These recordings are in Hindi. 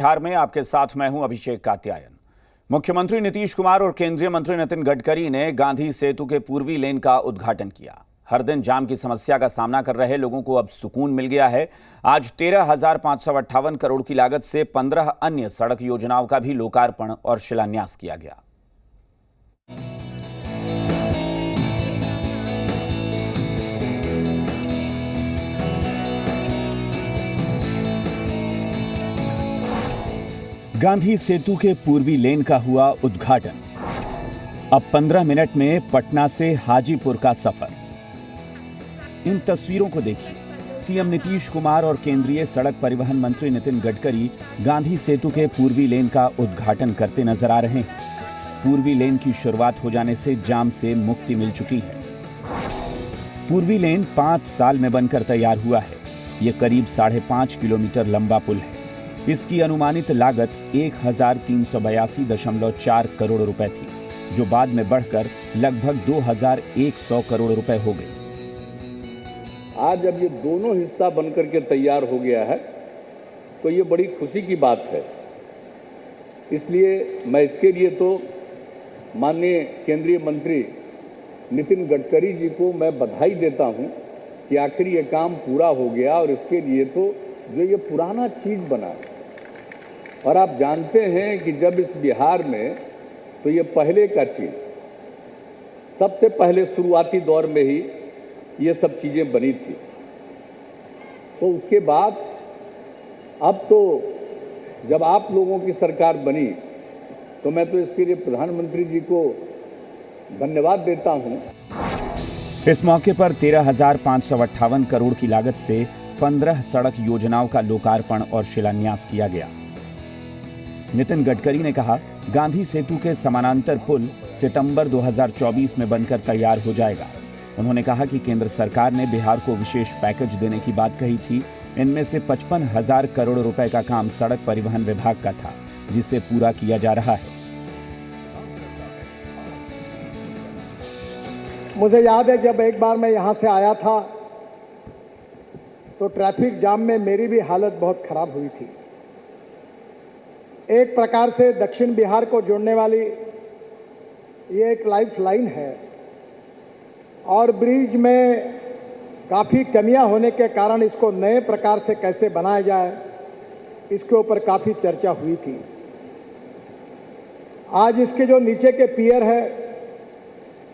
बिहार में आपके साथ मैं हूं अभिषेक कात्यायन। मुख्यमंत्री नीतीश कुमार और केंद्रीय मंत्री नितिन गडकरी ने गांधी सेतु के पूर्वी लेन का उद्घाटन किया। हर दिन जाम की समस्या का सामना कर रहे लोगों को अब सुकून मिल गया है। आज 13,558 करोड़ की लागत से 15 अन्य सड़क योजनाओं का भी लोकार्पण और शिलान्यास किया गया। गांधी सेतु के पूर्वी लेन का हुआ उद्घाटन। अब 15 मिनट में पटना से हाजीपुर का सफर। इन तस्वीरों को देखिए। सीएम नीतीश कुमार और केंद्रीय सड़क परिवहन मंत्री नितिन गडकरी गांधी सेतु के पूर्वी लेन का उद्घाटन करते नजर आ रहे हैं। पूर्वी लेन की शुरुआत हो जाने से जाम से मुक्ति मिल चुकी है। पूर्वी लेन 5 साल में बनकर तैयार हुआ है। यह करीब 5.5 किलोमीटर लंबा पुल है। इसकी अनुमानित लागत 1,382.4 करोड़ रुपए थी, जो बाद में बढ़कर लगभग 2,100 करोड़ रुपए हो गई। आज जब ये दोनों हिस्सा बनकर के तैयार हो गया है तो ये बड़ी खुशी की बात है। इसलिए मैं इसके लिए तो माननीय केंद्रीय मंत्री नितिन गडकरी जी को मैं बधाई देता हूं कि आखिर ये काम पूरा हो गया। और इसके लिए तो जो ये पुराना चीज़ बना, और आप जानते हैं कि जब इस बिहार में तो ये पहले का चीज़, सबसे पहले शुरुआती दौर में ही ये सब चीज़ें बनी थी। तो उसके बाद अब तो जब आप लोगों की सरकार बनी तो मैं तो इसके लिए प्रधानमंत्री जी को धन्यवाद देता हूं। इस मौके पर 13,558 करोड़ की लागत से 15 सड़क योजनाओं का लोकार्पण और शिलान्यास किया गया। नितिन गडकरी ने कहा, गांधी सेतु के समानांतर पुल सितंबर 2024 में बनकर तैयार हो जाएगा। उन्होंने कहा कि केंद्र सरकार ने बिहार को विशेष पैकेज देने की बात कही थी। इनमें से 55,000 करोड़ रुपए का काम सड़क परिवहन विभाग का था, जिसे पूरा किया जा रहा है। मुझे याद है जब एक बार मैं यहां से आया था तो ट्रैफिक जाम में मेरी भी हालत बहुत खराब हुई थी। एक प्रकार से दक्षिण बिहार को जोड़ने वाली ये एक लाइफ लाइन है, और ब्रिज में काफ़ी कमियां होने के कारण इसको नए प्रकार से कैसे बनाया जाए, इसके ऊपर काफ़ी चर्चा हुई थी। आज इसके जो नीचे के पियर है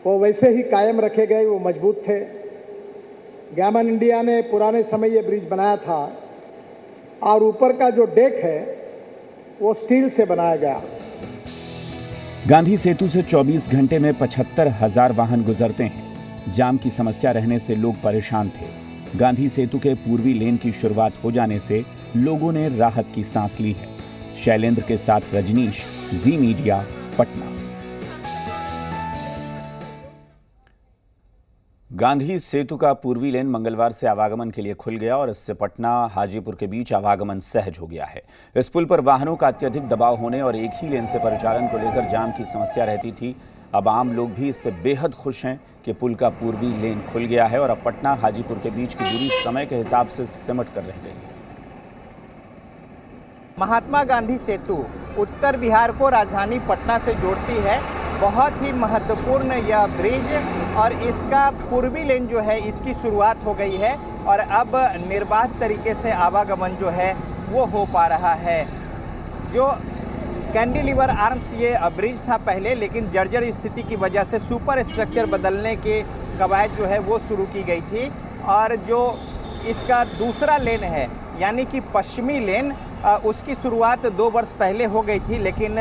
वो वैसे ही कायम रखे गए, वो मजबूत थे। गैमन इंडिया ने पुराने समय ये ब्रिज बनाया था, और ऊपर का जो डेक है वो स्टील से बनाया गया। गांधी सेतु से 24 घंटे में 75,000 वाहन गुजरते हैं। जाम की समस्या रहने से लोग परेशान थे। गांधी सेतु के पूर्वी लेन की शुरुआत हो जाने से लोगों ने राहत की सांस ली है। शैलेंद्र के साथ रजनीश, जी मीडिया, पटना। गांधी सेतु का पूर्वी लेन मंगलवार से आवागमन के लिए खुल गया और इससे पटना हाजीपुर के बीच आवागमन सहज हो गया है। इस पुल पर वाहनों का अत्यधिक दबाव होने और एक ही लेन से परिचालन को लेकर जाम की समस्या रहती थी। अब आम लोग भी इससे बेहद खुश हैं कि पुल का पूर्वी लेन खुल गया है और अब पटना हाजीपुर के बीच की दूरी समय के हिसाब से सिमट कर रह गई है। महात्मा गांधी सेतु उत्तर बिहार को राजधानी पटना से जोड़ती है। बहुत ही महत्वपूर्ण यह ब्रिज और इसका पूर्वी लेन जो है इसकी शुरुआत हो गई है और अब निर्बाध तरीके से आवागमन जो है वो हो पा रहा है। जो कैंटिलीवर आर्म्स ये ब्रिज था पहले, लेकिन जर्जर स्थिति की वजह से सुपर स्ट्रक्चर बदलने के कवायद जो है वो शुरू की गई थी। और जो इसका दूसरा लेन है यानी कि पश्चिमी लेन, उसकी शुरुआत 2 वर्ष पहले हो गई थी, लेकिन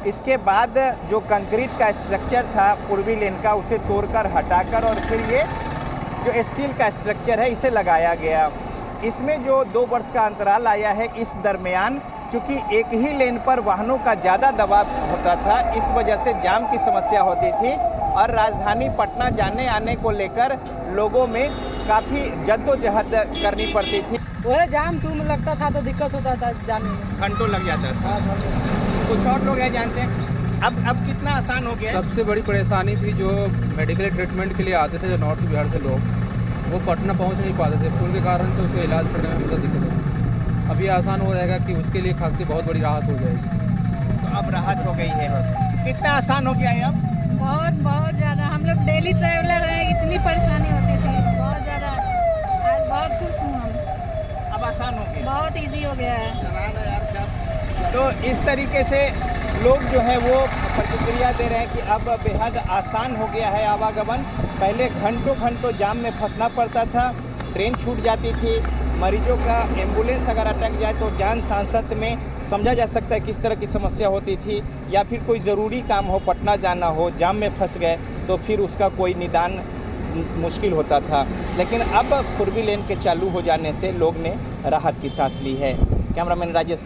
इसके बाद जो कंक्रीट का स्ट्रक्चर था पूर्वी लेन का उसे तोड़कर हटाकर और फिर ये जो स्टील का स्ट्रक्चर है इसे लगाया गया। इसमें जो 2 वर्ष का अंतराल आया है, इस दरमियान चूँकि एक ही लेन पर वाहनों का ज़्यादा दबाव होता था, इस वजह से जाम की समस्या होती थी और राजधानी पटना जाने आने को लेकर लोगों में काफ़ी जद्दोजहद करनी पड़ती थी। वह जाम तुम लगता था तो दिक्कत होता था जाने में, घंटों लग जाता था। कुछ और लोग हैं जानते हैं अब कितना आसान हो गया है? सबसे बड़ी परेशानी थी जो मेडिकल ट्रीटमेंट के लिए आते थे, जो नॉर्थ बिहार से लोग, वो पटना पहुंच नहीं पाते थे। पुल के कारण से उसको इलाज करने में बहुत दिक्कत होती। अभी आसान हो जाएगा कि उसके लिए खास की बहुत बड़ी राहत हो जाएगी। तो अब राहत हो गई है। कितना आसान हो गया है अब? बहुत बहुत ज़्यादा। हम लोग डेली ट्रैवलर हैं, इतनी परेशानी होती थी, बहुत ज़्यादा। आज बहुत खुश हूँ हम, अब आसान हो गया, बहुत इजी हो गया है। तो इस तरीके से लोग जो है वो प्रतिक्रिया दे रहे हैं कि अब बेहद आसान हो गया है आवागमन। पहले घंटों घंटों जाम में फंसना पड़ता था, ट्रेन छूट जाती थी, मरीजों का एम्बुलेंस अगर अटक जाए तो जान सांसत में समझा जा सकता है किस तरह की समस्या होती थी। या फिर कोई ज़रूरी काम हो, पटना जाना हो, जाम में फंस गए तो फिर उसका कोई निदान मुश्किल होता था। लेकिन अब पूर्वी लेन के चालू हो जाने से लोग ने राहत की सांस ली है। कैमरामैन राजेश के